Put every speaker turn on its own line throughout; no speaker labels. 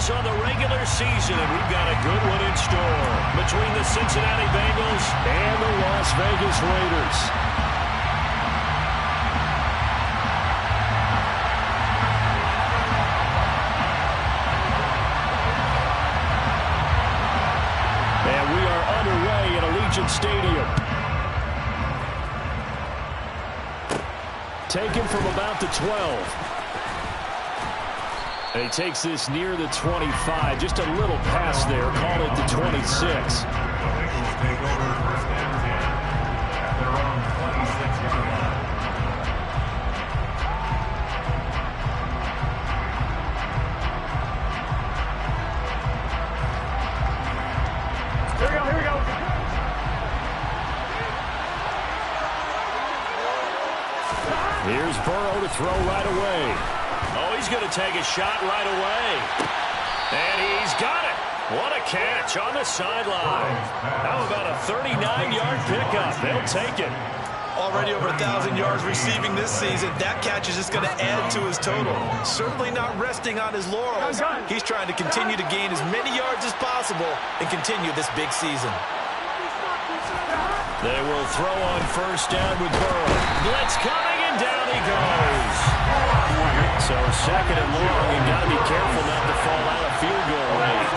Bengals on the regular season, and we've got a good one in store between the Cincinnati Bengals and the Las Vegas Raiders. And we are underway at Allegiant Stadium. Taken from about the 12. And he takes this near the 25. Just a little pass there. Call it the 26.
Here we go.
Here's Burrow to throw right away. Oh, he's going to take a shot right away. And he's got it. What a catch on the sideline. How about a 39-yard pickup? They'll take it.
Already over 1,000 yards receiving this season. That catch is just going to add to his total. Certainly not resting on his laurels. He's trying to continue to gain as many yards as possible and continue this big season.
They will throw on first down with Burrow. Blitz coming, and down he goes. So second and long, you've got to be careful not to fall out of field goal range.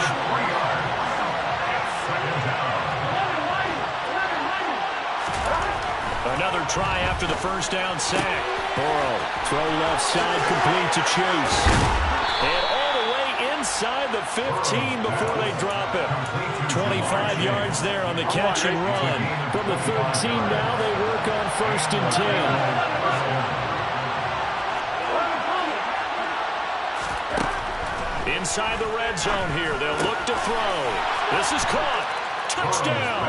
Another try after the first down sack. Burrow, throw left side, complete to Chase. And all the way inside the 15 before they drop it. 25 yards there on the catch and run. From the 13 now, they work on first and 10. Inside the red zone here. They'll look to throw. This is caught. Touchdown.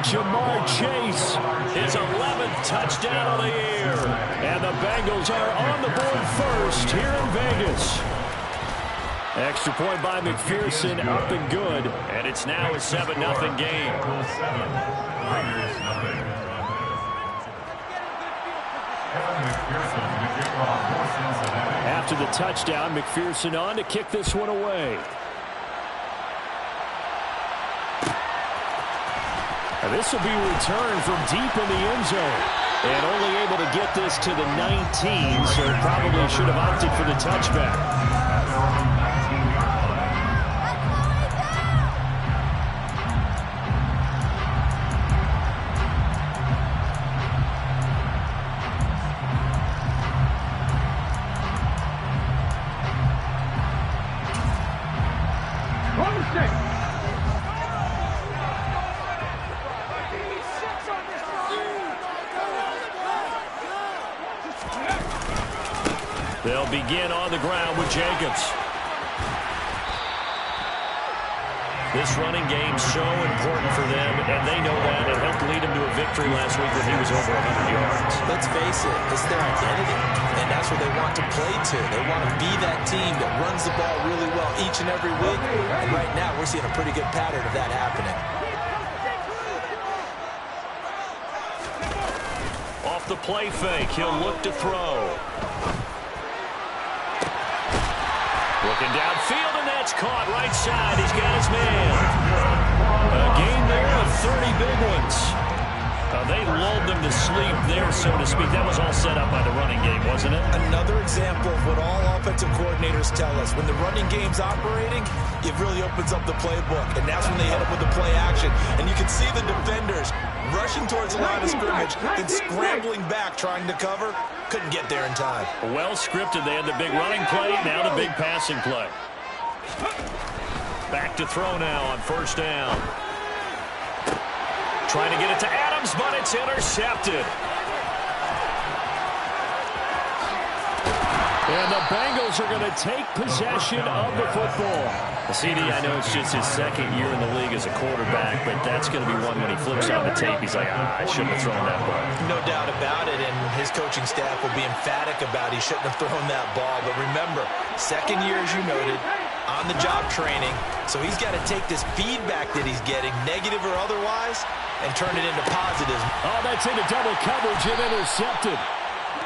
Jamar Chase, his 11th touchdown of the year. And the Bengals are on the board first here in Vegas. Extra point by McPherson, up and good. And it's now a 7-0 game. After the touchdown, McPherson on to kick this one away. And this will be returned from deep in the end zone. And only able to get this to the 19, so probably should have opted for the touchback. They'll begin on the ground with Jacobs. This running game's so important for them, and they know that. It helped lead them to a victory last week when he was over 100 yards.
Let's face it, it's their identity, and that's what they want to play to. They want to be that team that runs the ball really well each and every week, and right now we're seeing a pretty good pattern of that happening.
Off the play fake, he'll look to throw. Looking downfield, and that's caught right side. He's got his man. A game there of 30 big ones. They lulled them to sleep there, so to speak. That was all set up by the running game, wasn't it?
Another example of what all offensive coordinators tell us. When the running game's operating, it really opens up the playbook, and that's when they hit up with the play action. And you can see the defenders rushing towards the line of scrimmage, then scrambling back, trying to cover. Couldn't get there in time.
Well scripted. They had the big running play, now the big passing play. Back to throw now on first down. Trying to get it to Adams, but it's intercepted. And the Bengals are going to take possession of the football. CD, I know it's just his second year in the league as a quarterback, but that's going to be one when he flips on the tape. He's like, I shouldn't have thrown that ball.
No doubt about it, and his coaching staff will be emphatic about he shouldn't have thrown that ball. But remember, second year, as you noted, on-the-job training, so he's got to take this feedback that he's getting, negative or otherwise, and turn it into positive.
Oh, that's into double coverage and intercepted.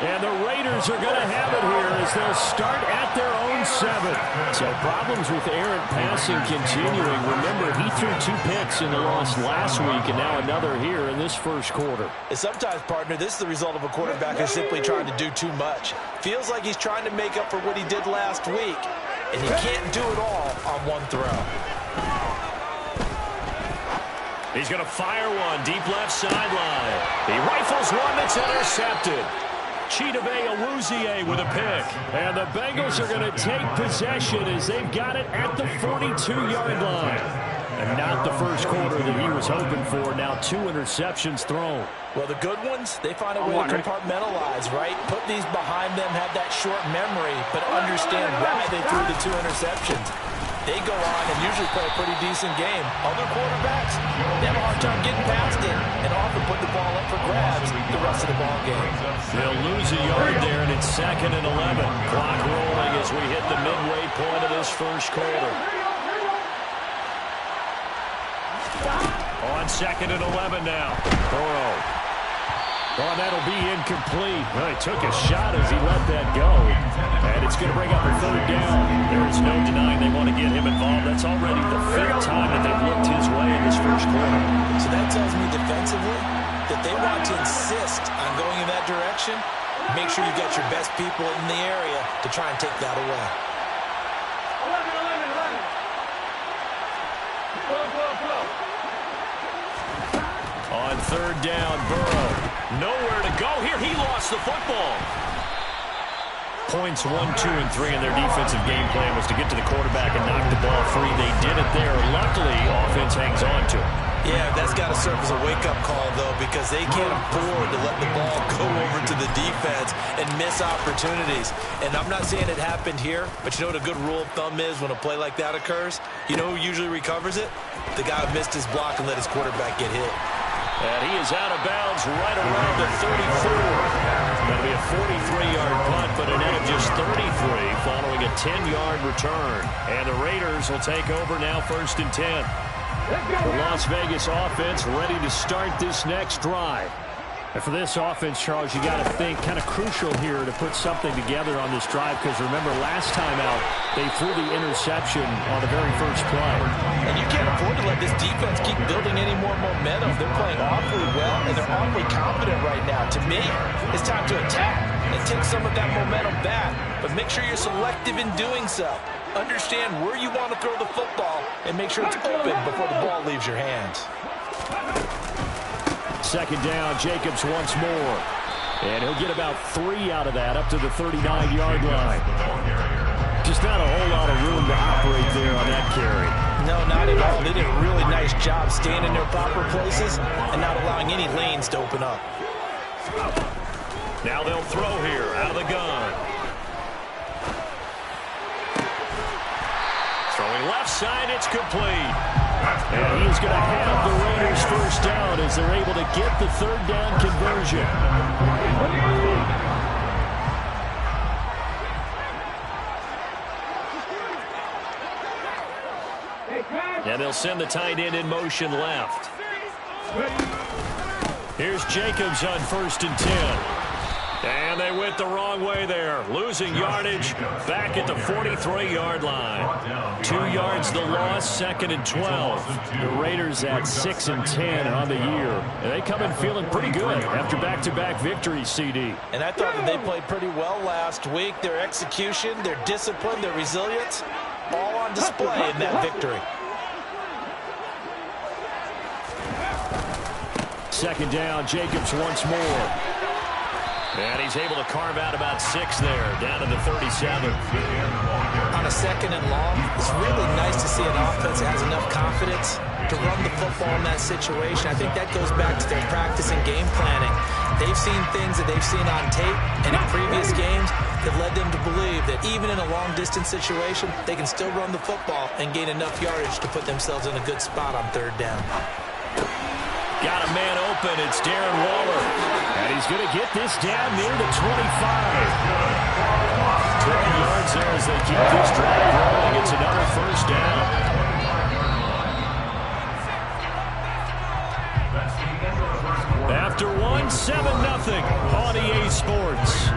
And the Raiders are going to have it here as they'll start at their own 7. So problems with errant passing continuing. Remember, he threw 2 picks in the loss last week, and now another here in this first quarter.
And sometimes, partner, this is the result of a quarterback who's simply trying to do too much. Feels like he's trying to make up for what he did last week, and he can't do it all on one throw.
He's going to fire one deep left sideline. He rifles one that's intercepted. Chidobe Awuzie with a pick. And the Bengals are going to take possession as they've got it at the 42-yard line. And not the first quarter that he was hoping for. Now 2 interceptions thrown.
Well, the good ones, they find a way to compartmentalize, right? Put these behind them, have that short memory, but understand why they threw the 2 interceptions. They go on and usually play a pretty decent game. Other quarterbacks, they have a hard time getting past it and often put the ball up for grabs the rest of the ball game.
They'll lose a yard there, and it's 2nd and 11. Clock rolling as we hit the midway point of this first quarter. On 2nd and 11 now. Burrow. Oh, that'll be incomplete. Well, he took a shot as he let that go. And it's going to bring up a 3rd down. There is no denying they want to get him involved. That's already the 5th time that they've looked his way in this first quarter.
So that tells me defensively that they want to insist on going in that direction. Make sure you get your best people in the area to try and take that away.
On 3rd down, Burrow. Nowhere to go here. He lost the football. Points 1, 2, and 3 in their defensive game plan was to get to the quarterback and knock the ball free. They did it there. Luckily, offense hangs on to it.
Yeah, that's got to serve as a wake-up call, though, because they can't afford to let the ball go over to the defense and miss opportunities. And I'm not saying it happened here, but you know what a good rule of thumb is when a play like that occurs? You know who usually recovers it? The guy who missed his block and let his quarterback get hit.
And he is out of bounds right around the 34. That'll be a 43-yard punt, but a net of just 33 following a 10-yard return. And the Raiders will take over now 1st and 10. The Las Vegas offense ready to start this next drive. And for this offense, Charles, you got to think kind of crucial here to put something together on this drive, because remember last time out they threw the interception on the very first play.
And you can't afford to let this defense keep building any more momentum. They're playing awfully well, and they're awfully confident right now. To me, it's time to attack and take some of that momentum back, but make sure you're selective in doing so. Understand where you want to throw the football and make sure it's open before the ball leaves your hands.
2nd down, Jacobs once more. And he'll get about 3 out of that up to the 39-yard line. Just not a whole lot of room to operate there on that carry.
No, not at all. They did a really nice job staying in their proper places and not allowing any lanes to open up.
Now they'll throw here out of the gun. Throwing left side, it's complete. And he's going to have the Raiders first down as they're able to get the 3rd down conversion. And they'll send the tight end in motion left. Here's Jacobs on 1st and 10. And they went the wrong way there. Losing yardage back at the 43-yard line. 2 yards the loss, 2nd and 12. The Raiders at 6 and 10 on the year. And they come in feeling pretty good after back-to-back victories, CD.
And I thought that they played pretty well last week. Their execution, their discipline, their resilience, all on display in that victory.
2nd down, Jacobs once more. And he's able to carve out about 6 there, down to the 37.
On a 2nd and long, it's really nice to see an offense that has enough confidence to run the football in that situation. I think that goes back to their practice and game planning. They've seen things that they've seen on tape and in previous games that led them to believe that even in a long-distance situation, they can still run the football and gain enough yardage to put themselves in a good spot on 3rd down.
Got a man open. It's Darren Waller. And he's going to get this down near the 25. 20 yards there as they keep this drive rolling. It's another 1st down. After one, 7-0 on EA Sports.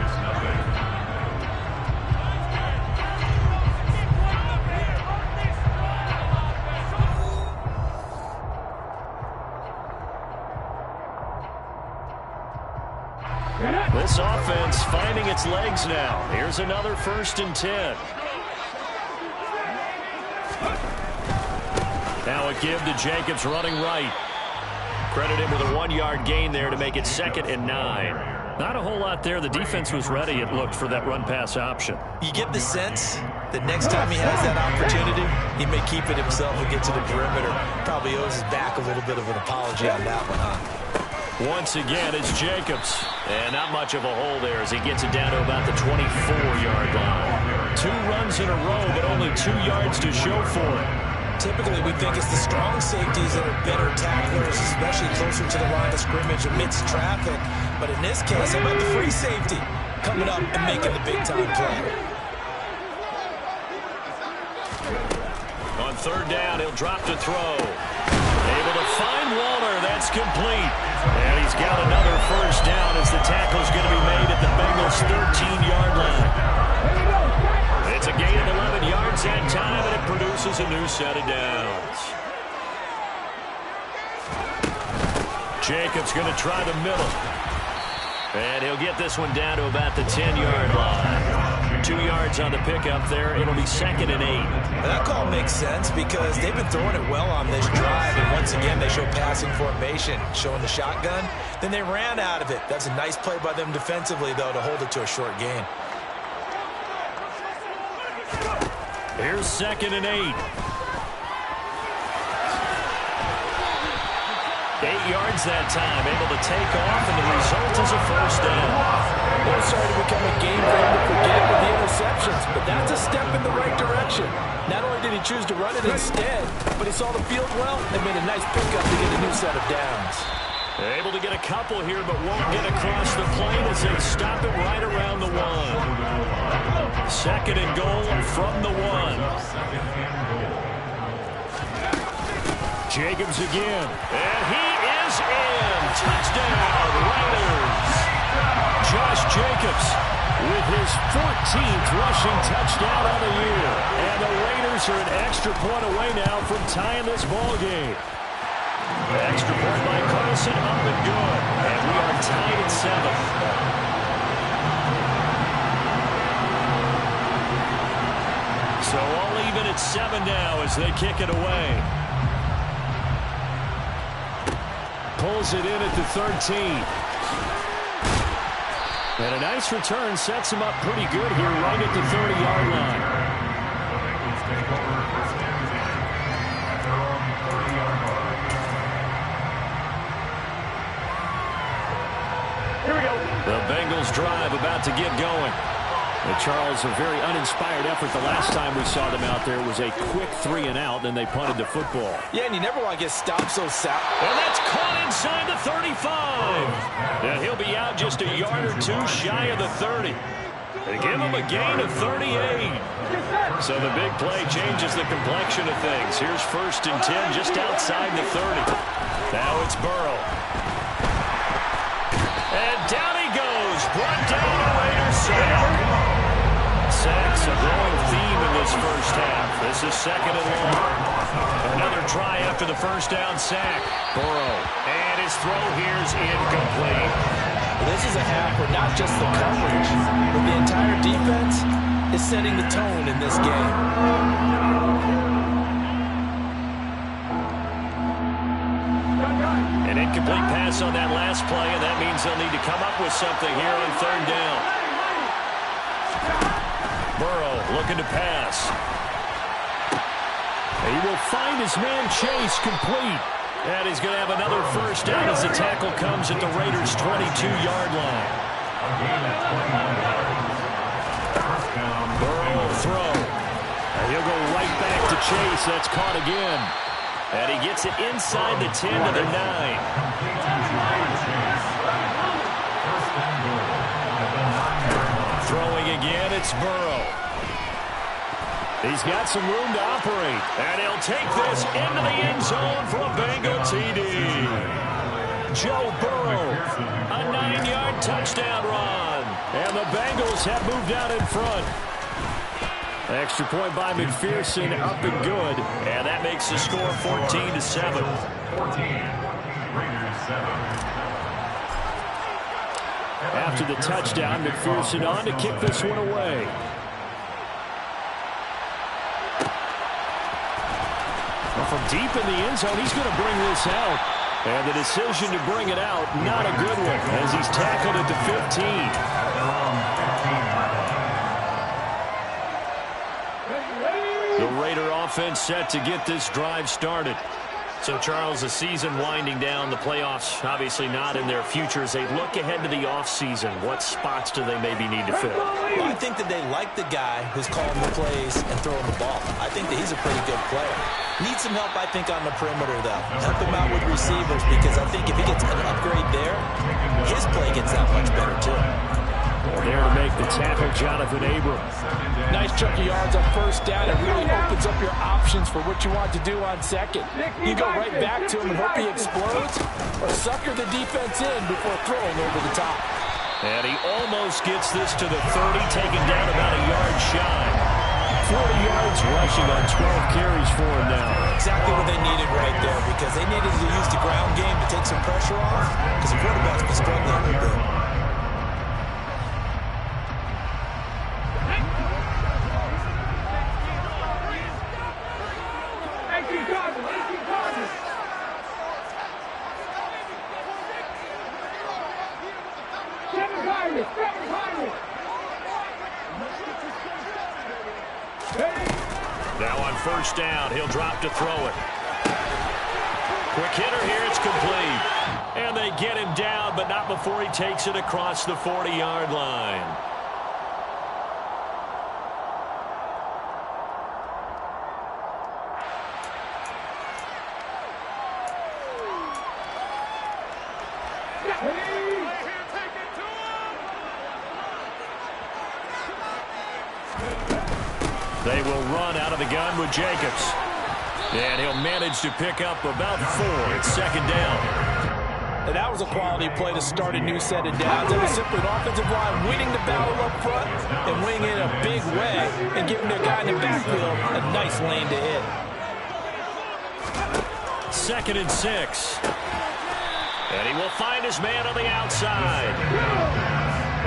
This offense finding its legs now. Here's another 1st and 10. Now a give to Jacobs running right. Credit him with a 1-yard gain there to make it 2nd and 9. Not a whole lot there. The defense was ready, it looked, for that run-pass option.
You get the sense that next time he has that opportunity, he may keep it himself and get to the perimeter. Probably owes his back a little bit of an apology on that one, huh?
Once again, it's Jacobs. And not much of a hole there as he gets it down to about the 24-yard line. 2 runs in a row, but only 2 yards to show for it.
Typically, we think it's the strong safeties that are better tacklers, especially closer to the line of scrimmage amidst traffic. But in this case, how about the free safety coming up and making the big-time play?
On 3rd down, he'll drop to throw. Able to find Waller. That's complete. And he's got another 1st down as the tackle's going to be made at the Bengals' 13-yard line. It's a gain of 11 yards that time, and it produces a new set of downs. Jacobs going to try the middle. And he'll get this one down to about the 10-yard line. 2 yards on the pickup there. It'll be 2nd and 8.
And that call makes sense because they've been throwing it well on this drive. And once again, they show passing formation, showing the shotgun. Then they ran out of it. That's a nice play by them defensively, though, to hold it to a short gain.
Here's 2nd and 8. 8 yards that time, able to take off, and the result is a 1st down.
Well, starting to become a game for him to forget with the interceptions, but that's a step in the right direction. Not only did he choose to run it instead, but he saw the field well and made a nice pickup to get a new set of downs.
Able to get a couple here, but won't get across the plane as they stop it right around the 1. 2nd and goal from the 1. Jacobs again. And he is in. Touchdown, Raiders. Josh Jacobs with his 14th rushing touchdown on the year. And the Raiders are an extra point away now from tying this ball game. Extra point by Carson, up and good. And we are tied at 7. So all even at 7 now as they kick it away. Pulls it in at the 13. And a nice return sets him up pretty good here right at the 30-yard line.
Here we go.
The Bengals drive about to get going. And Charles, a very uninspired effort the last time we saw them out there. It was a quick 3 and out, then they punted the football.
Yeah, and you never want to get stopped so sound.
And that's caught inside the 35. And he'll be out just a yard or 2 shy of the 30. They give him a gain of 38. So the big play changes the complexion of things. Here's 1st and 10 just outside the 30. Now it's Burrow. And down he goes. Brought down a Raiders sack. Sacks a growing theme in this 1st half. This is 2nd and long. Another try after the 1st down sack. Burrow. And his throw here's incomplete.
This is a half where not just the coverage, but the entire defense is setting the tone in this game.
An incomplete pass on that last play, and that means they'll need to come up with something here on 3rd down. Burrow looking to pass. He will find his man Chase complete. And he's going to have another 1st down as the tackle comes at the Raiders' 22-yard line. Burrow will throw. And he'll go right back to Chase. That's caught again. And he gets it inside the 10 to the 9. Throwing again, it's Burrow. He's got some room to operate. And he'll take this into the end zone for a Bengal TD. Joe Burrow, a 9-yard touchdown run. And the Bengals have moved out in front. Extra point by McPherson, up and good. And that makes the score 14-7.
14, Raiders 7.
After the touchdown, McPherson on to kick this one away. From deep in the end zone, he's going to bring this out. And the decision to bring it out, not a good one, as he's tackled at the 15. The Raider offense set to get this drive started. So, Charles, the season winding down, the playoffs obviously not in their future. As they look ahead to the offseason, what spots do they maybe need to fill?
Well, I think that they like the guy who's calling the plays and throwing the ball. I think that he's a pretty good player. Needs some help, I think, on the perimeter, though. Help him out with receivers, because I think if he gets an upgrade there, his play gets that much better, too.
There to make the tackle, Jonathan Abram.
Nice chunk of yards on first down. It really opens up your options for what you want to do on second. You go right back to him and hope he explodes, or sucker the defense in before throwing over the top.
And he almost gets this to the 30, taken down about a yard shy. 40 yards rushing on 12 carries for him now.
Exactly what they needed right there, because they needed to use the ground game to take some pressure off, because the quarterback's been struggling a little bit.
Now on first down, he'll drop to throw it. Quick hitter here, it's complete. And they get him down, but not before he takes it across the 40-yard line. They will run out of the gun with Jacobs. And he'll manage to pick up about 4. It's second down.
And that was a quality play to start a new set of downs. It was simply an offensive line winning the battle up front and winning it in a big way and giving their guy in the backfield a nice lane to hit.
2nd and 6. And he will find his man on the outside.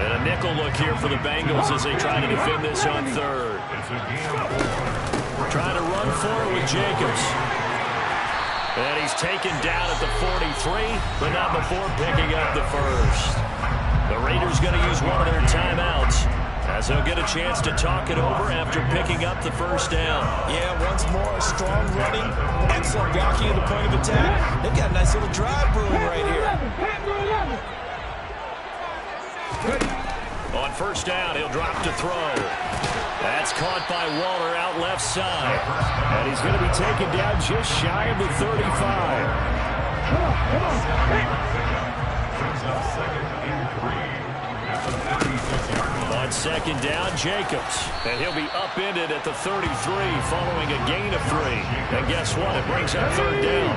And a nickel look here for the Bengals as they try to defend this on 3rd. Trying to run for it with Jacobs. And he's taken down at the 43, but not before picking up the first. The Raiders going to use one of their timeouts, as they'll get a chance to talk it over after picking up the first down.
Yeah, once more, strong running, excellent blocking at the point of attack. They've got a nice little drive brewing right here.
On first down, he'll drop to throw. That's caught by Waller out left side. And he's going to be taken down just shy of the 35. On second down, Jacobs. And he'll be upended at the 33 following a gain of 3. And guess what? It brings up 3rd down.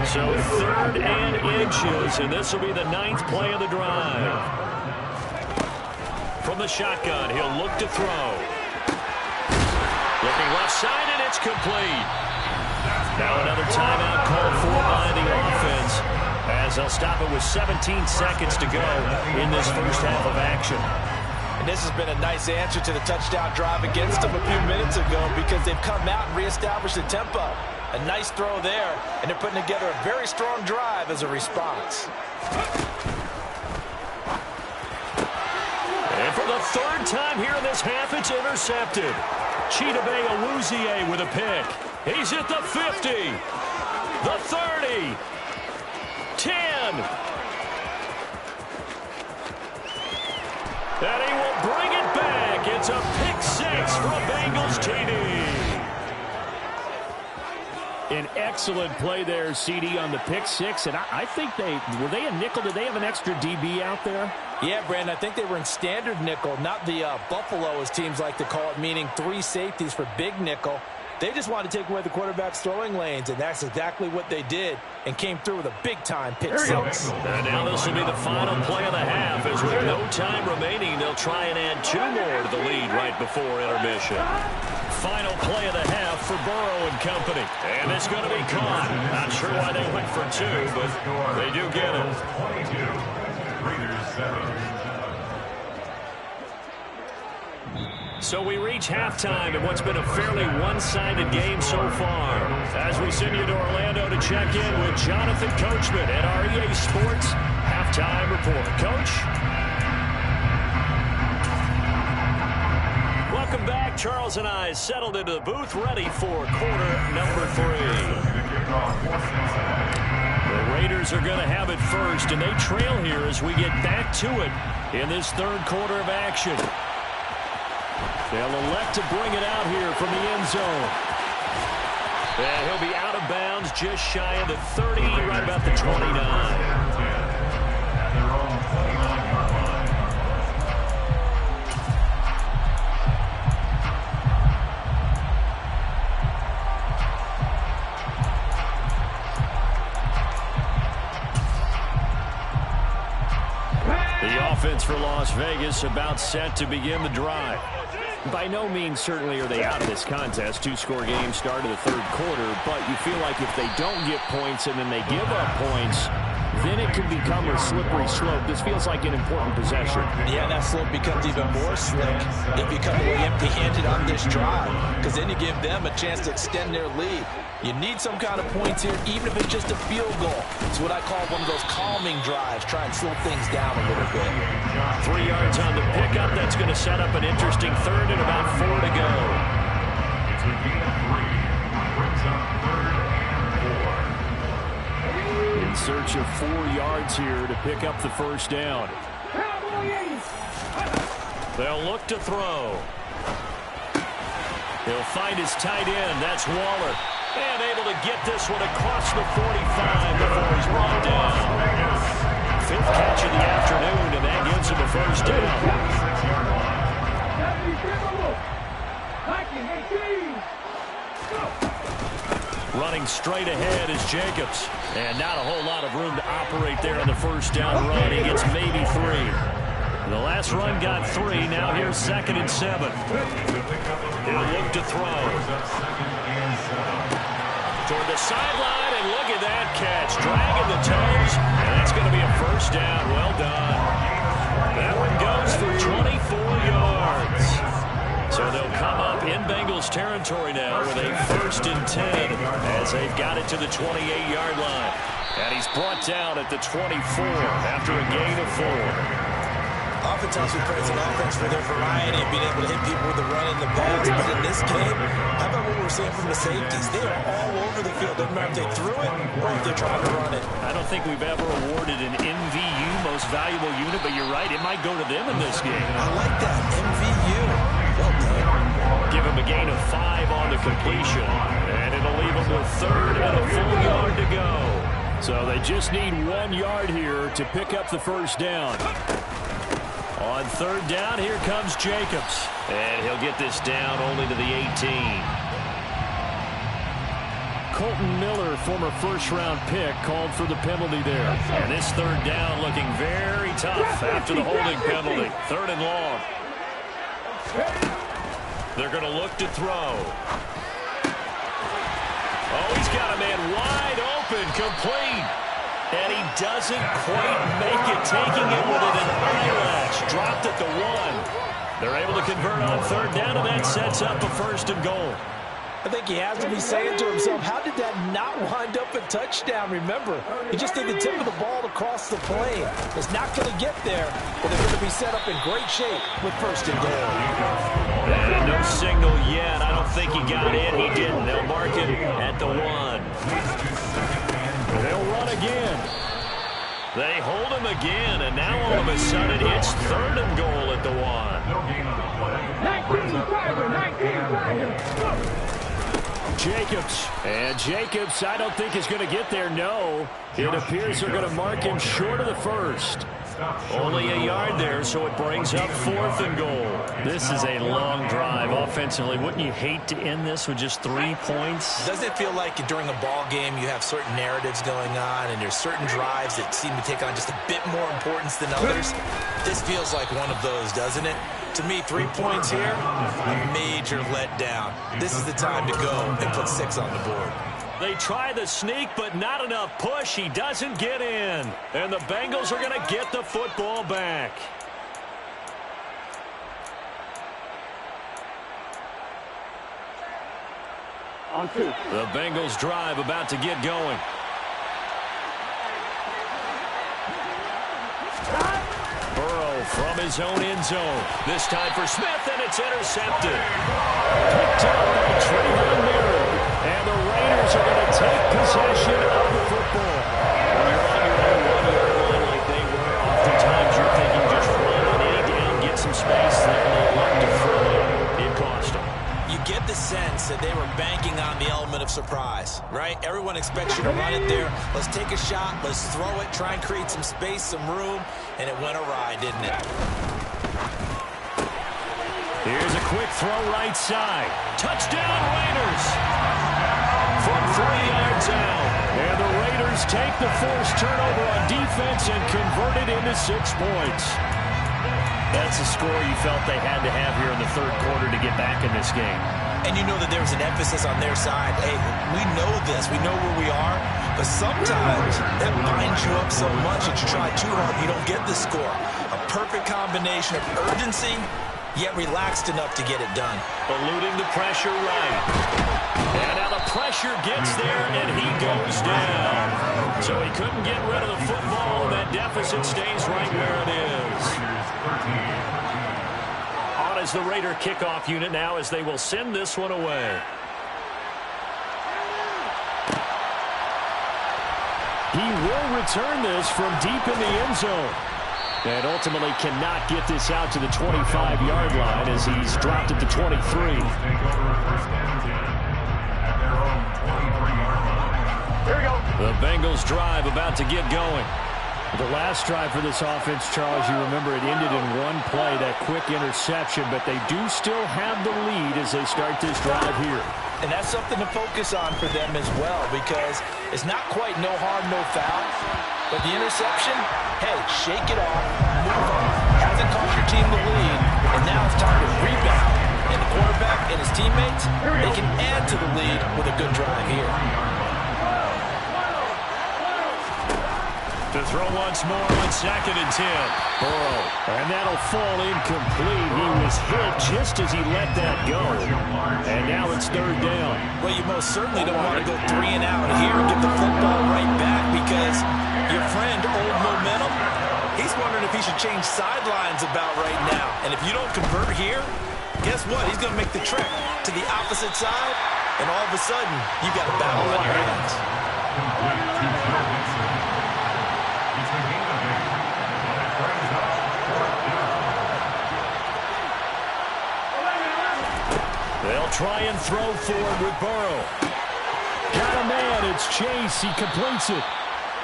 So 3rd and inches, and this will be the 9th play of the drive. From the shotgun, he'll look to throw. Looking left side, and it's complete. Now another timeout called for by the offense, as they'll stop it with 17 seconds to go in this first half of action.
And this has been a nice answer to the touchdown drive against them a few minutes ago, because they've come out and reestablished the tempo. A nice throw there, and they're putting together a very strong drive as a response.
And for the 3rd time here in this half, it's intercepted. Chidobe Awuzie with a pick. He's at the 50, the 30, 10. And he will bring it back. It's a pick 6 for a Bengals TD. An excellent play there, CD, on the pick 6. And I think were they a nickel? Did they have an extra DB out there?
Yeah, Brandon, I think they were in standard nickel, not the Buffalo, as teams like to call it, meaning 3 safeties for big nickel. They just wanted to take away the quarterback's throwing lanes, and that's exactly what they did, and came through with a big-time pick 6.
And now this will be the final play of the half, as with no time remaining, they'll try and add 2 more to the lead right before intermission. Final play of the half for Burrow and company. And it's going to be caught. Not sure why they went for 2, but they do get it. So we reach halftime in what's been a fairly one-sided game so far. As we send you to Orlando to check in with Jonathan Coachman at our EA Sports Halftime Report. Coach? Welcome back. Charles and I settled into the booth, ready for quarter number 3. The Raiders are going to have it first, and they trail here as we get back to it in this third quarter of action. They'll elect to bring it out here from the end zone. And he'll be out of bounds just shy of the 30, right about the 29. The offense for Las Vegas about set to begin the drive. By no means certainly are they out of this contest. Two-score game start of the third quarter, but you feel like if they don't get points and then they give up points, then it can become a slippery slope. This feels like an important possession. Yeah, that slope becomes even more slick if you come away empty-handed on this drive, because then you give them a chance to extend their lead. You need some kind of points here, even if it's just a field goal. It's what I call one of those calming drives. Try and slow things down a little bit. 3 yards on the pickup. That's going to set up an interesting third and about 4 to go. It's a gain of 3. Brings up third and 4. In search of 4 yards here to pick up the first down. They'll look to throw. He'll find his tight end. That's Waller. And able to get this one across the 45 before he's brought down. 5th catch of the afternoon, and that gives him a first down. Running straight ahead is Jacobs. And not a whole lot of room to operate there on the first down run. He gets maybe 3. The last run got 3. Now here's 2nd and 7. He'll look to throw. Toward the sideline, and look at that catch. Dragging the toes, and that's going to be a first down. Well done. That one goes for 24 yards. So they'll come up in Bengals territory now with a 1st and 10 as they've got it to the 28-yard line. And he's brought down at the 24 after a gain of 4.
Oftentimes we praise an offense for their variety and being able to hit people with the run and the pass. But in this game, how about what we're seeing from the safeties? They are all over the field. Doesn't matter if they threw it or if they're trying to run it.
I don't think we've ever awarded an MVU, most valuable unit, but you're right, it might go to them in this game.
I like that, MVU. Well done.
Give him a gain of 5 on the completion, and it'll leave him with 3rd and a full yard to go. So they just need 1 yard here to pick up the first down. On 3rd down, here comes Jacobs. And he'll get this down only to the 18. Colton Miller, former first-round pick, called for the penalty there. And this 3rd down looking very tough after the holding penalty. 3rd and long. They're going to look to throw. Oh, he's got a man wide open, complete. And he doesn't quite make it, taking it within an eyelash. Dropped at the 1. They're able to convert on 3rd down, and that sets up a 1st and goal.
I think he has to be saying to himself, how did that not wind up a touchdown? Remember, he just did the tip of the ball across the plane. It's not going to get there, but they're going to be set up in great shape with 1st and goal.
And no signal yet. I don't think he got in. He didn't. They'll mark him at the 1. They'll run again. They hold him again, and now all of a sudden it's 3rd and goal at the 1. Jacobs. And Jacobs, I don't think is going to get there. No. It appears they're going to mark him short of the 1st. Only a yard there, so it brings up 4th and goal. This is a long drive offensively. Wouldn't you hate to end this with just 3 points?
Doesn't it feel like during a ball game you have certain narratives going on and there's certain drives that seem to take on just a bit more importance than others? This feels like one of those, doesn't it? To me, 3 points here, a major letdown. This is the time to go and put 6 on the board.
They try the sneak, but not enough push. He doesn't get in. And the Bengals are going to get the football back.
On 2.
The Bengals drive about to get going. Burrow from his own end zone. This time for Smith, and it's intercepted. Picked up by Trayvon Merritt. And the Raiders are going to take possession of the football. When you're on your own one-yard line like they were, oftentimes you're thinking just run on any down, get some space, then they look to throw it. It cost them.
You get the sense that they were banking on the element of surprise, right? Everyone expects you to run it there. Let's take a shot. Let's throw it. Try and create some space, some room. And it went awry, didn't it?
Here's a quick throw right side. Touchdown, Raiders. From 3 yards out. And the Raiders take the forced turnover on defense and convert it into 6 points. That's a score you felt they had to have here in the third quarter to get back in this game.
And you know that there was an emphasis on their side. Hey, we know this. We know where we are. But sometimes that binds you up so much that you try too hard, you don't get the score. A perfect combination of urgency, yet relaxed enough to get it done.
Eluding the pressure right. And now the pressure gets there, and he goes down. So he couldn't get rid of the football, and that deficit stays right where it is. On is the Raider kickoff unit now as they will send this one away. He will return this from deep in the end zone. And ultimately cannot get this out to the 25-yard line as he's dropped at the 23. The Bengals drive about to get going.
The last drive for this offense, Charles, you remember it ended in one play, that quick interception, but they do still have the lead as they start this drive here.
And that's something to focus on for them as well, because it's not quite no harm, no foul. But the interception, hey, shake it off, move on. Hasn't cost your team the lead, and now it's time to rebound. And the quarterback and his teammates, they can add to the lead with a good drive here.
To throw once more on 2nd and 10.
Burrow, and that'll fall incomplete. He was hit just as he let that go. And now it's 3rd down.
Well, you most certainly don't want to go 3 and out here and give the football right back because your friend, Old Momentum, he's wondering if he should change sidelines about right now. And if you don't convert here, guess what? He's going to make the trek to the opposite side, and all of a sudden, you've got a battle on your hands.
They'll try and throw forward with Burrow.
Got a man, it's Chase, he completes it.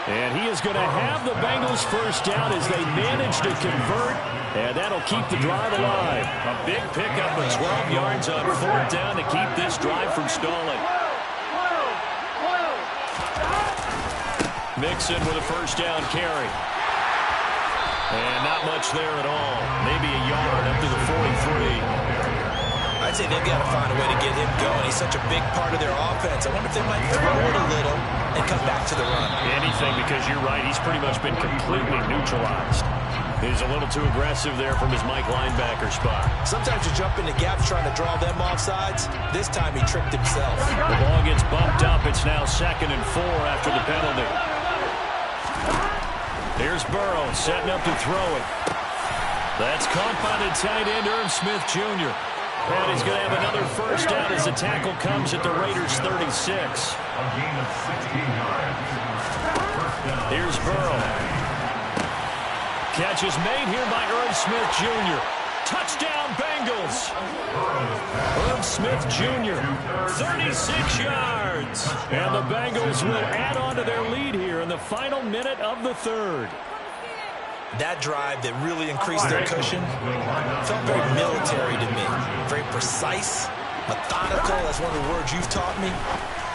And he is going to have the Bengals first down as they manage to convert, and that'll keep the drive alive. A big pickup of 12 yards on 4th down to keep this drive from stalling. Mixon with a first down carry. And not much there at all. Maybe a yard up to the 43.
I'd say they've got to find a way to get him going. He's such a big part of their offense. I wonder if they might throw it a little and come back to the run.
Anything, because you're right. He's pretty much been completely neutralized. He's a little too aggressive there from his Mike linebacker spot.
Sometimes you jump into gaps trying to draw them off sides. This time he tricked himself.
The ball gets bumped up. It's now 2nd and 4 after the penalty. Here's Burrow setting up to throw it. That's caught by the tight end, Irv Smith Jr. And he's going to have another first down as the tackle comes at the Raiders' 36. Here's Burrow. Catch is made here by Irv Smith Jr. Touchdown, Bengals. Irv Smith Jr., 36 yards. And the Bengals will add on to their lead here in the final minute of the 3rd.
That drive that really increased their cushion felt very military to me. Very precise, methodical. That's one of the words you've taught me.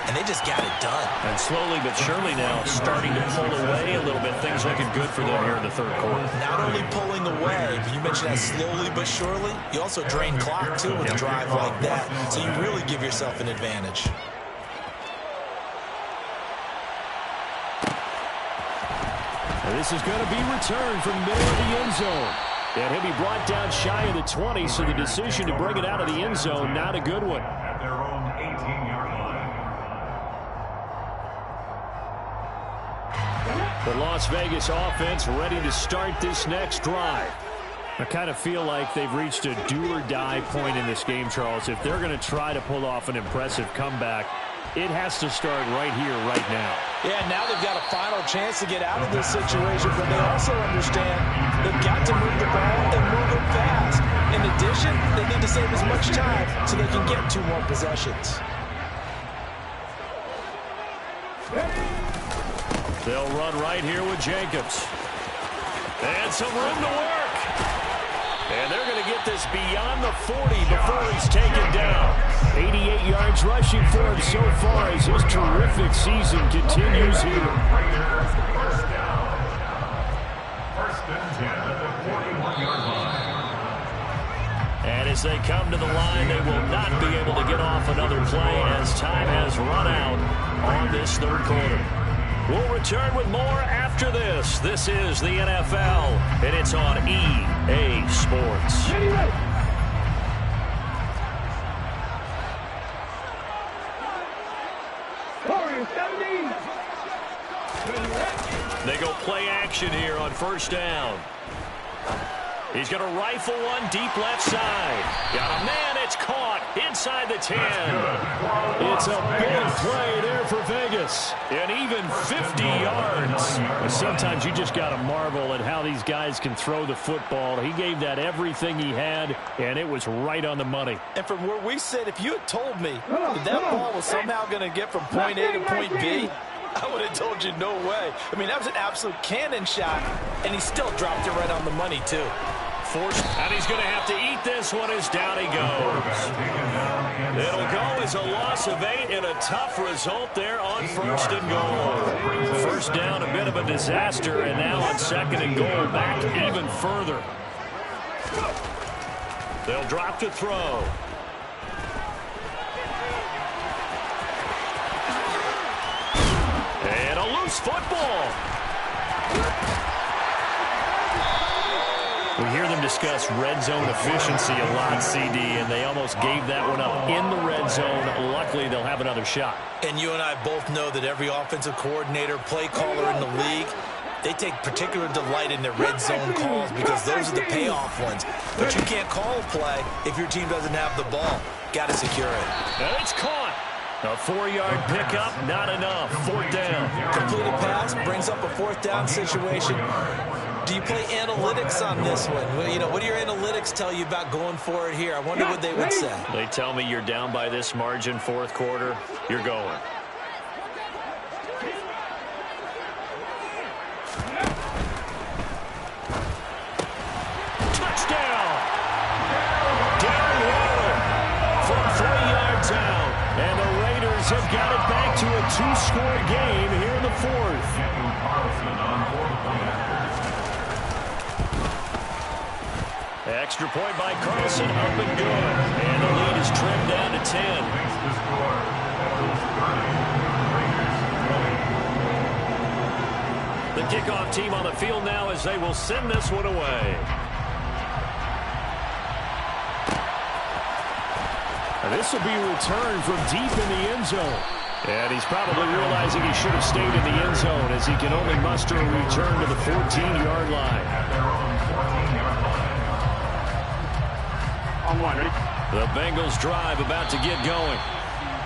And they just got it done.
And slowly but surely now starting to pull away a little bit. Things looking good for them here in the 3rd quarter.
Not only pulling away, but you mentioned that slowly but surely. You also drain clock, too, with a drive like that. So you really give yourself an advantage.
This is going to be returned from middle of the end zone. And he'll be brought down shy of the 20, so the decision to bring it out of the end zone, not a good one.
At their own 18-yard line.
The Las Vegas offense ready to start this next drive. I kind of feel like they've reached a do-or-die point in this game, Charles. If they're going to try to pull off an impressive comeback, it has to start right here, right now.
Yeah, now they've got a final chance to get out of this situation, but they also understand they've got to move the ball and move it fast. In addition, they need to save as much time so they can get 2 more possessions.
They'll run right here with Jacobs. And some room to work. And they're going to get this beyond the 40 before he's taken down. 88 yards rushing for him so far as his terrific season continues here.
First down. First and 10 at the 41-yard line.
And as they come to the line, they will not be able to get off another play as time has run out on this third quarter. We'll return with more after this. This is the NFL, and it's on EA Sports. They go play action here on first down. He's going to rifle one deep left side. Got a man, it's caught inside the 10.
It's a big play there for Vegas. And even 50 yards. Sometimes you just got to marvel at how these guys can throw the football. He gave that everything he had, and it was right on the money.
And from where we sit, if you had told me that ball was somehow going to get from point A to point B, I would have told you no way. I mean, that was an absolute cannon shot, and he still dropped it right on the money, too.
Forced, and he's going to have to eat this one as down he goes. It'll go as a loss of 8 and a tough result there on first and goal. First down, a bit of a disaster, and now on second and goal, back even further. They'll drop to throw. And a loose football.
We hear them discuss red zone efficiency a lot, CD, and they almost gave that one up in the red zone. Luckily, they'll have another shot.
And you and I both know that every offensive coordinator, play caller in the league, they take particular delight in their red zone calls because those are the payoff ones. But you can't call a play if your team doesn't have the ball. Got to secure it.
And it's caught. A 4-yard pickup, not enough. Fourth down.
Completed pass brings up a fourth down situation. Do you play analytics on this one? Well, you know, what do your analytics tell you about going for it here? I wonder what they would say.
They tell me you're down by this margin fourth quarter. You're going. Touchdown! Darren Waller from 3 yards out. And the Raiders have got it back to a 2-score game here in the fourth. Extra point by Carlson, up and good. And the lead is trimmed down to 10. The kickoff team on the field now as they will send this one away.
This will be returned from deep in the end zone. And he's probably realizing he should have stayed in the end zone as he can only muster a return to the 14-yard line.
The Bengals drive about to get going.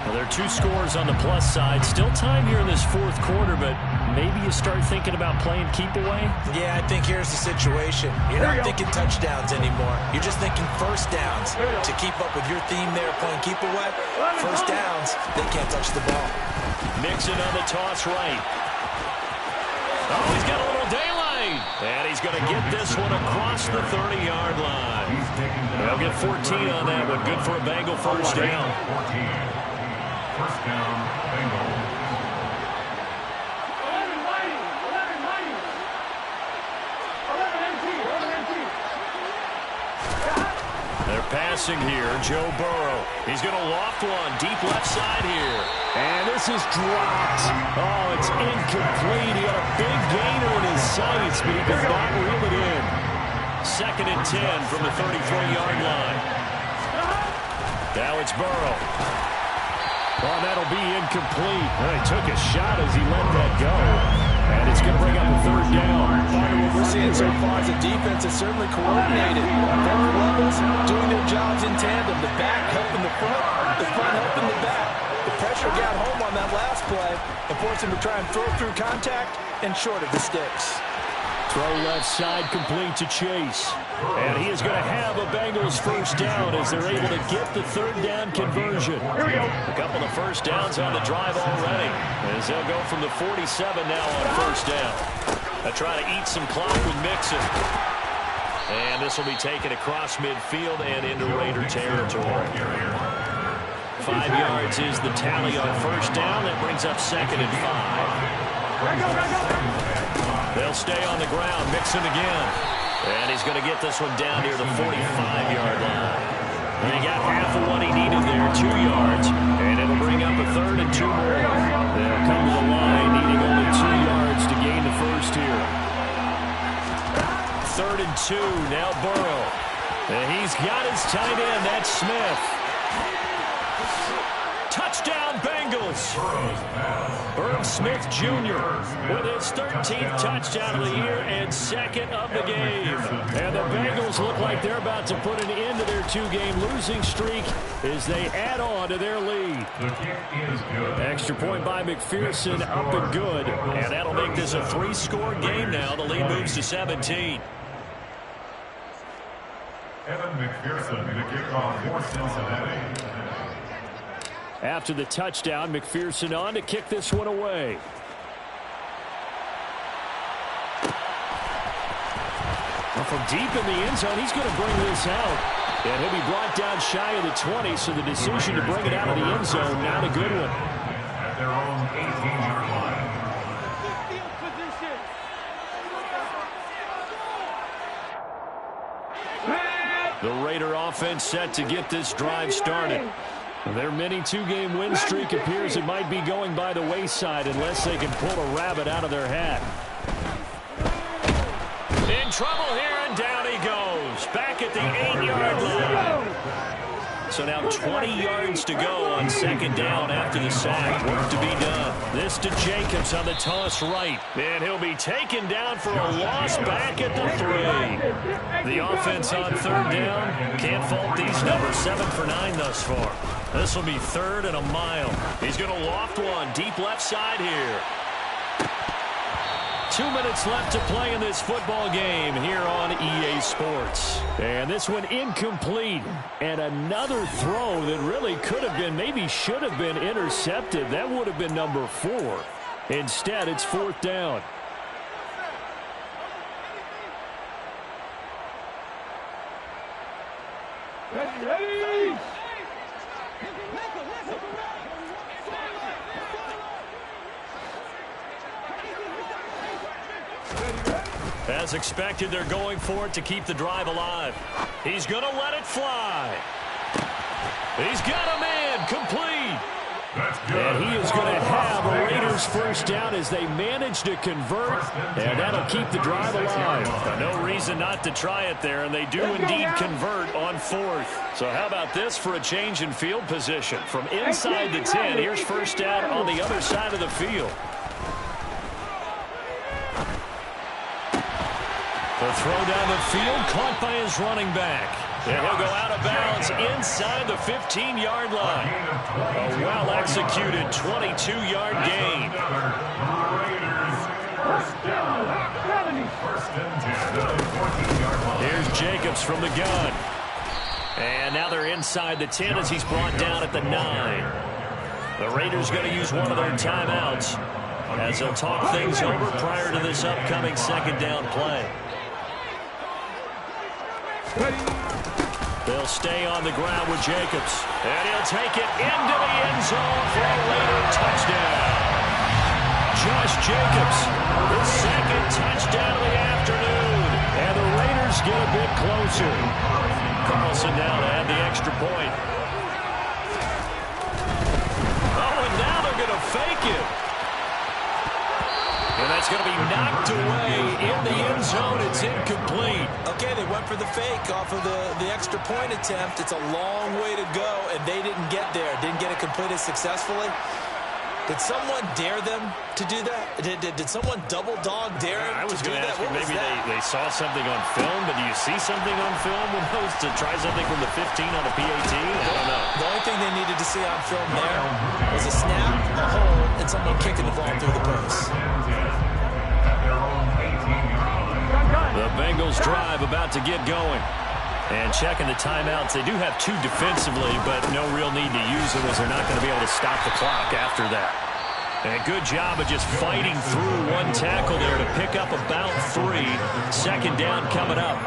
Well, there are 2 scores on the plus side. Still time here in this fourth quarter, but maybe you start thinking about playing keep away?
Yeah, I think here's the situation. You're not thinking touchdowns anymore. You're just thinking first downs. To keep up with your theme there, playing keep away, first downs, they can't touch the ball.
Mixon on the toss right. Oh, he's got a little daylight. And he's going to get this one across the 30-yard line. They'll get 14 on that one. Good for a Bengal first down.
First down, Bengals.
They're passing here. Joe Burrow. He's going to loft one deep left side here.
And this This is dropped. Oh, it's incomplete. He had a big gainer in his sights, but he does not reel it in. 2nd and 10 from the 33-yard line. Now it's Burrow. Oh, that'll be incomplete. Well, he took a shot as he let that go. And it's going to bring up a 3rd down.
What we're seeing so far is the defense is certainly coordinated. Both levels doing their jobs in tandem. The back helping the front helping the back. The pressure got home on that last play and forced him to try and throw through contact and short of the sticks.
Throw left side complete to Chase. And he is going to have a Bengals 1st down as they're able to get the 3rd down conversion. A couple of 1st downs on the drive already, as they'll go from the 47 now on 1st down. They'll try to eat some clock with Mixon. And this will be taken across midfield and into Raider territory. 5 yards is the tally on 1st down. That brings up 2nd and 5. They'll stay on the ground. Mixon again. And he's going to get this one down near the 45-yard line. And he got half of what he needed there, 2 yards. And it'll bring up a 3rd and 2 more. They'll come to the line, needing only 2 yards to gain the 1st here. 3rd and 2, now Burrow. And he's got his tight end, that's Smith. Touchdown, Bengals. Irv Smith Jr. with his 13th touchdown of the year and 2nd of the game. And the Bengals look like they're about to put an end to their 2-game losing streak as they add on to their lead. Extra point by McPherson, up and good. And that'll make this a 3-score game now. The lead moves to 17.
Evan McPherson, the kickoff for Cincinnati.
After the touchdown, McPherson on to kick this one away. Well, from deep in the end zone, he's going to bring this out. And he'll be brought down shy of the 20, so the decision to bring it out of the end zone, not a good one.
At their own 18-yard line.
The Raider offense set to get this drive started. Their mini 2-game win streak appears it might be going by the wayside unless they can pull a rabbit out of their hat. In trouble here, and down he goes. Back at the 8-yard line. So now 20 yards to go on 2nd down after the sack. Work to be done. This to Jacobs on the toss right. And he'll be taken down for a loss back at the 3. The offense on 3rd down. Can't fault these numbers. 7 for 9 thus far. This will be 3rd and a mile. He's going to loft one deep left side here. 2 minutes left to play in this football game here on EA Sports. And this one incomplete. And another throw that really could have been, maybe should have been intercepted. That would have been number 4. Instead, it's 4th down.
Ready!
As expected, they're going for it to keep the drive alive. He's going to let it fly. He's got a man complete. And he is going to have a Raiders 1st down as they manage to convert, and that'll keep the drive alive. No reason not to try it there, and they do indeed convert on 4th. So how about this for a change in field position? From inside the 10, here's 1st down on the other side of the field. The throw down the field, caught by his running back. And he'll go out of bounds inside the 15-yard line. A well-executed 22-yard gain. Here's Jacobs from the gun. And now they're inside the 10 as he's brought down at the 9. The Raiders going to use one of their timeouts as they'll talk things over prior to this upcoming 2nd down play. They'll stay on the ground with Jacobs. And he'll take it into the end zone for a Raider touchdown. Josh Jacobs, the 2nd touchdown of the afternoon. And the Raiders get a bit closer. Carlson now to add the extra point. Oh, and now they're going to It's going to be knocked away in the end zone. It's incomplete.
Okay, they went for the fake off of the extra point attempt. It's a long way to go, and they didn't get there. Didn't get it completed successfully. Did someone dare them to do that? Did someone double dog dare them to do that?
I was going to ask you, maybe they saw something on film, but do you see something on film with those to try something from the 15 on the PAT? I don't know.
The only thing they needed to see on film there was a snap, a hold, and someone kicking the ball through the post.
The Bengals drive about to get going. And checking the timeouts, they do have 2 defensively, but no real need to use them as they're not going to be able to stop the clock after that. And a good job of just fighting through one tackle there to pick up about 3. Second down coming up.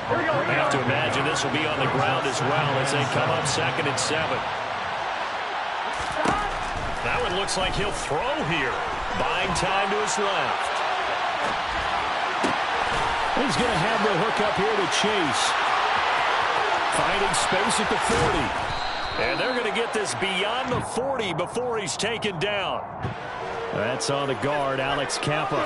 I have to imagine this will be on the ground as well as they come up 2nd and 7. That one looks like he'll throw here. Buying time to his left.
He's going to have the hook up here to Chase. Finding space at the 40.
And they're going to get this beyond the 40 before he's taken down.
That's on the guard, Alex Kappa.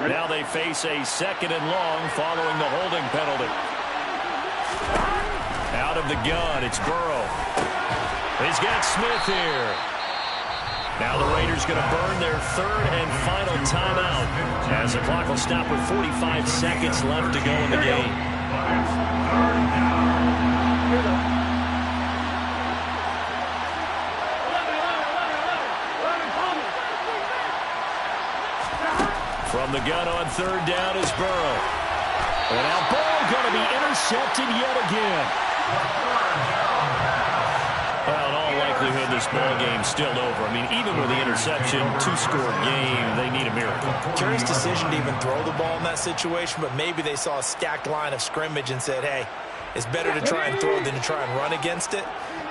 Now they face a 2nd and long following the holding penalty. Out of the gun, it's Burrow. He's got Smith here. Now the Raiders going to burn their 3rd and final timeout as the clock will stop with 45 seconds left to go in the game. From the gun on 3rd down is Burrow. And now Burrow going to be intercepted yet again. Well, in all likelihood, this ball game's still over. I mean, even with the interception, 2-score game, they need a miracle.
Curious decision to even throw the ball in that situation, but maybe they saw a stacked line of scrimmage and said, hey, it's better to try and throw than to try and run against it.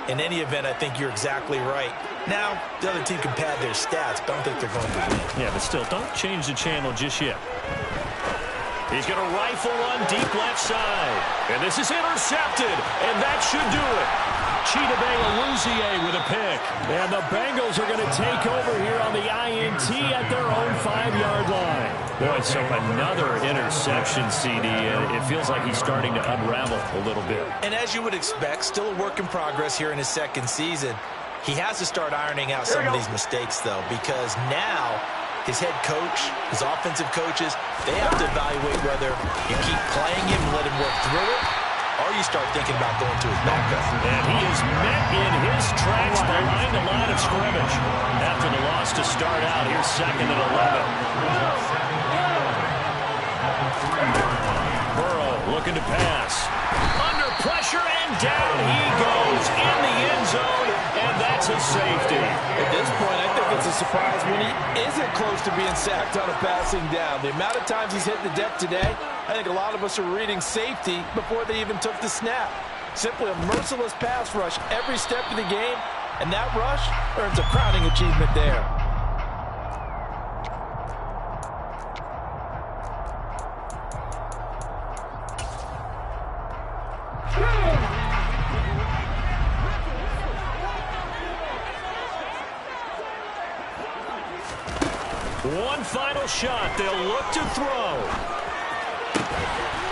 In any event, I think you're exactly right. Now, the other team can pad their stats, but I don't think they're going to win.
Yeah, but still, don't change the channel just yet. He's going to rifle on deep left side. And this is intercepted, and that should do it. Chidobe Awuzie with a pick. And the Bengals are going to take over here on the INT at their own 5-yard line. Boy, so another interception, CD. It feels like he's starting to unravel a little bit.
And as you would expect, still a work in progress here in his 2nd season. He has to start ironing out some of these mistakes, though, because now his head coach, his offensive coaches, they have to evaluate whether you keep playing him and let him work through it, or you start thinking about going to his backup.
And he is met in his tracks behind the line of scrimmage. After the loss to start out, here's 2nd and 11. Burrow looking to pass. Under pressure, and down he goes in the end zone, and that's a safety.
At this point, I think it's a surprise when he isn't close to being sacked on a passing down. The amount of times he's hit the deck today, I think a lot of us are reading safety before they even took the snap. Simply a merciless pass rush every step of the game, and that rush earns a crowning achievement there.
One final shot. They'll look to throw.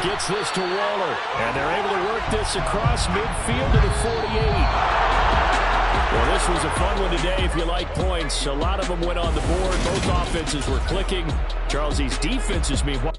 Gets this to Waller. And they're able to work this across midfield to the 48. Well, this was a fun one today if you like points. A lot of them went on the board. Both offenses were clicking. Charles, these defenses, meanwhile.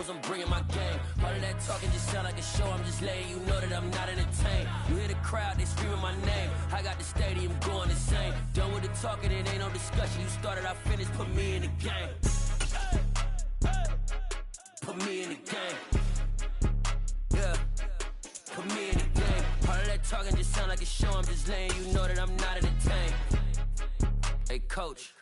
I'm bringing my game. All of that talking just sound like a show. I'm just letting you know that I'm not entertained. You hear the crowd, they screaming my name. I got the stadium going insane. Done with the talking, it ain't no discussion. You started, I finished, put me in the game. Put me in the game. Yeah. Put me in the game. All of that talking just sound like a show. I'm just letting you know that I'm not entertained. Hey, coach.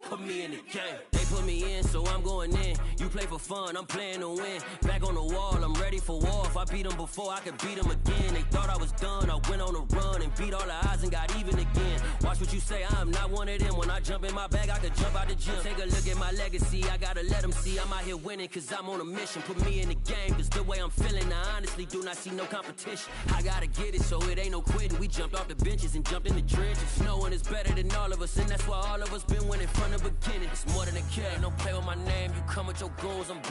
Put me in the game. They put me in, so I'm going in. You play for fun, I'm playing to win. Back on the wall, I'm ready for war. If I beat them before, I could beat them again. They thought I was done, I went on a run and beat all the odds and got even again. Watch what you say I'm not one of them. When I jump in my bag, I could jump out the gym. Take a look at my legacy, I gotta let them see I'm out here winning, cause I'm on a mission. Put me in the game, cause the way I'm feeling, I honestly do not see no competition. I gotta get it, so it ain't no quitting. We jumped off the benches and jumped in the trenches. No one is better than all of us, and that's why all of us been winning from the beginning. It's more than a kid, don't play with my name. You come with your goals, I'm